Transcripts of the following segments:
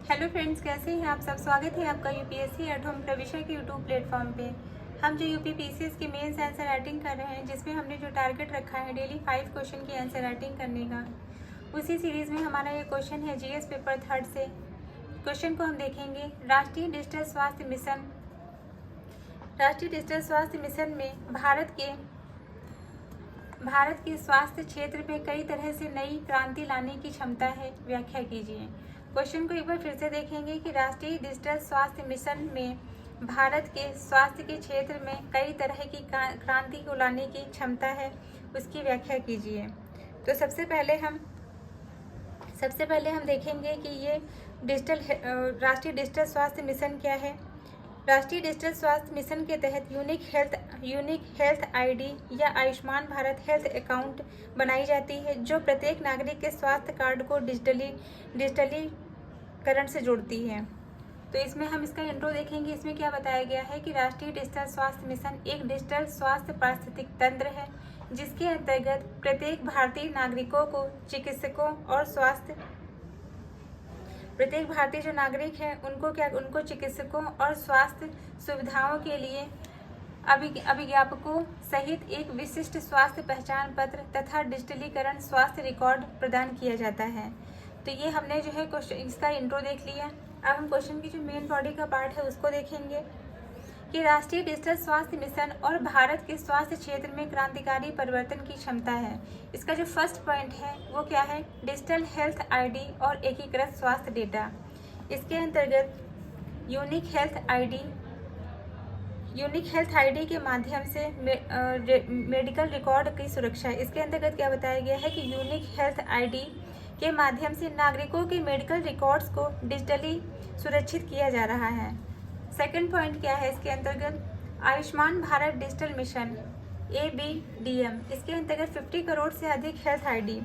Hello friends, कैसे हैं आप सब। स्वागत है आपका यूपीएससी एट होम प्रविशा के यूट्यूब प्लेटफॉर्म पे। हम जो यूपी पीसीएस की मेंस आंसर राइटिंग कर रहे हैं, जिसमें हमने जो टारगेट रखा है डेली 5 क्वेश्चन की आंसर राइटिंग करने का, उसी सीरीज़ में हमारा ये क्वेश्चन है जीएस पेपर 3 से। क्वेश्चन को हम देखेंगे। राष्ट्रीय डिजिटल स्वास्थ्य मिशन में भारत के स्वास्थ्य क्षेत्र में कई तरह से नई क्रांति लाने की क्षमता है। व्याख्या कीजिए। क्वेश्चन को एक बार फिर से देखेंगे कि राष्ट्रीय डिजिटल स्वास्थ्य मिशन में भारत के स्वास्थ्य के क्षेत्र में कई तरह की क्रांति को लाने की क्षमता है, उसकी व्याख्या कीजिए। तो सबसे पहले हम देखेंगे कि ये राष्ट्रीय डिजिटल स्वास्थ्य मिशन क्या है। राष्ट्रीय डिजिटल स्वास्थ्य मिशन के तहत यूनिक हेल्थ आईडी या आयुष्मान भारत हेल्थ अकाउंट बनाई जाती है, जो प्रत्येक नागरिक के स्वास्थ्य कार्ड को डिजिटलीकरण से जोड़ती है। तो इसमें हम इसका इंट्रो देखेंगे। इसमें क्या बताया गया है कि राष्ट्रीय डिजिटल स्वास्थ्य मिशन एक डिजिटल स्वास्थ्य पारिस्थितिक तंत्र है, जिसके अंतर्गत प्रत्येक भारतीय नागरिकों को प्रत्येक भारतीय जो नागरिक हैं उनको चिकित्सकों और स्वास्थ्य सुविधाओं के लिए अभिज्ञापकों सहित एक विशिष्ट स्वास्थ्य पहचान पत्र तथा डिजिटलीकरण स्वास्थ्य रिकॉर्ड प्रदान किया जाता है। तो ये हमने जो है क्वेश्चन इसका इंट्रो देख लिया। अब हम क्वेश्चन की जो मेन बॉडी का पार्ट है उसको देखेंगे कि राष्ट्रीय डिजिटल स्वास्थ्य मिशन और भारत के स्वास्थ्य क्षेत्र में क्रांतिकारी परिवर्तन की क्षमता है। इसका जो फर्स्ट पॉइंट है वो क्या है, डिजिटल हेल्थ आईडी और एकीकृत स्वास्थ्य डेटा। इसके अंतर्गत यूनिक हेल्थ आईडी के माध्यम से मेडिकल रिकॉर्ड की सुरक्षा। इसके अंतर्गत क्या बताया गया है कि यूनिक हेल्थ आईडी के माध्यम से नागरिकों के मेडिकल रिकॉर्ड्स को डिजिटली सुरक्षित किया जा रहा है। सेकंड पॉइंट क्या है, इसके अंतर्गत Ayushman Bharat digital mission ABDM। इसके अंतर्गत 50 करोड़ से अधिक हेल्थ आईडी।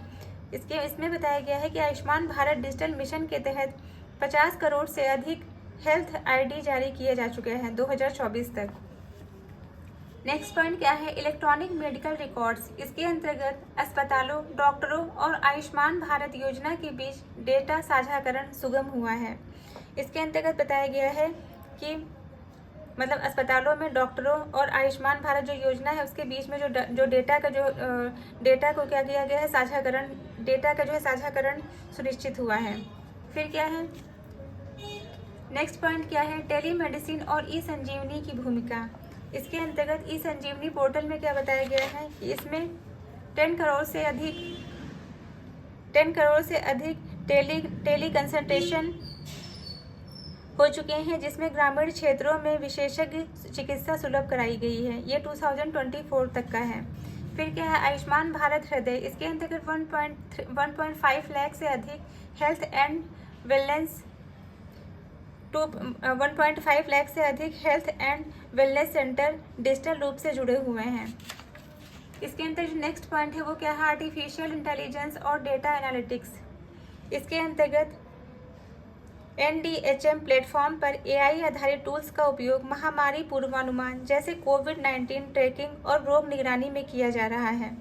इसमें बताया गया है कि आयुष्मान भारत डिजिटल मिशन के तहत 50 करोड़ से अधिक हेल्थ आईडी जारी किए जा चुके हैं 2024 तक। नेक्स्ट पॉइंट क्या है, इलेक्ट्रॉनिक मेडिकल रिकॉर्ड्स। इसके अंतर्गत अस्पतालों, डॉक्टरों और आयुष्मान भारत योजना के बीच डेटा साझाकरण सुगम हुआ है। इसके अंतर्गत बताया गया है कि मतलब अस्पतालों में डॉक्टरों और आयुष्मान भारत जो योजना है उसके बीच में जो डेटा को क्या किया गया है, डेटा का जो है साझाकरण सुनिश्चित हुआ है। फिर क्या है, नेक्स्ट पॉइंट क्या है, टेलीमेडिसिन और ई संजीवनी की भूमिका। इसके अंतर्गत ई संजीवनी पोर्टल में क्या बताया गया है कि इसमें 10 करोड़ से अधिक टेली कंसल्टेशन हो चुके हैं, जिसमें ग्रामीण क्षेत्रों में विशेषज्ञ चिकित्सा सुलभ कराई गई है। ये 2024 तक का है। फिर क्या है, आयुष्मान भारत हृदय। इसके अंतर्गत 1.5 लाख से अधिक health and wellness centre digital रूप से जुड़े हुए हैं। इसके अंतर्गत नेक्स्ट पॉइंट है वो क्या है, आर्टिफिशियल इंटेलिजेंस और डेटा एनालिटिक्स। इसके अंतर्गत NDHM प्लेटफॉर्म पर AI आधारित टूल्स का उपयोग महामारी पूर्वानुमान जैसे कोविड-19 ट्रैकिंग और रोग निगरानी में किया जा रहा है।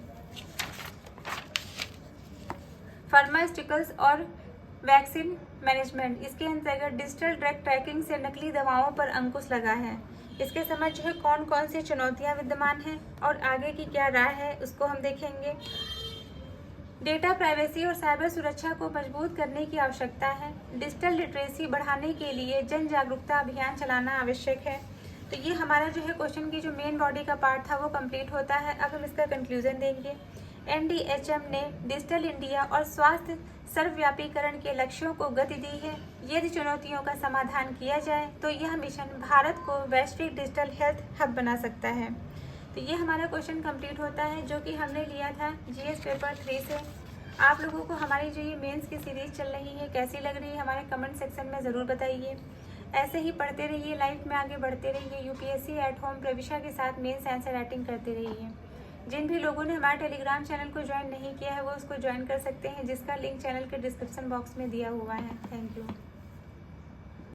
फार्मास्यूटिकल्स और वैक्सीन मैनेजमेंट। इसके अंतर्गत डिजिटल ड्रग ट्रैकिंग से नकली दवाओं पर अंकुश लगा है। इसके समझ जो है कौन कौन सी चुनौतियां विद्यमान हैं और आगे की क्या राय है उसको हम देखेंगे। डेटा प्राइवेसी और साइबर सुरक्षा को मजबूत करने की आवश्यकता है। डिजिटल लिटरेसी बढ़ाने के लिए जन जागरूकता अभियान चलाना आवश्यक है। तो ये हमारा जो है क्वेश्चन की जो मेन बॉडी का पार्ट था वो कंप्लीट होता है। अब हम इसका कंक्लूजन देंगे। NDHM ने डिजिटल इंडिया और स्वास्थ्य सर्वव्यापीकरण के लक्ष्यों को गति दी है। यदि चुनौतियों का समाधान किया जाए तो यह मिशन भारत को वैश्विक डिजिटल हेल्थ हब बना सकता है। तो ये हमारा क्वेश्चन कंप्लीट होता है, जो कि हमने लिया था GS पेपर 3 से। आप लोगों को हमारी जो ये मेंस की सीरीज़ चल रही है कैसी लग रही है, हमारे कमेंट सेक्शन में ज़रूर बताइए। ऐसे ही पढ़ते रहिए, लाइफ में आगे बढ़ते रहिए। UPSC एट होम प्रविशा के साथ मेंस आंसर राइटिंग करते रहिए। जिन भी लोगों ने हमारे टेलीग्राम चैनल को ज्वाइन नहीं किया है वो उसको ज्वाइन कर सकते हैं, जिसका लिंक चैनल के डिस्क्रिप्शन बॉक्स में दिया हुआ है। Thank you.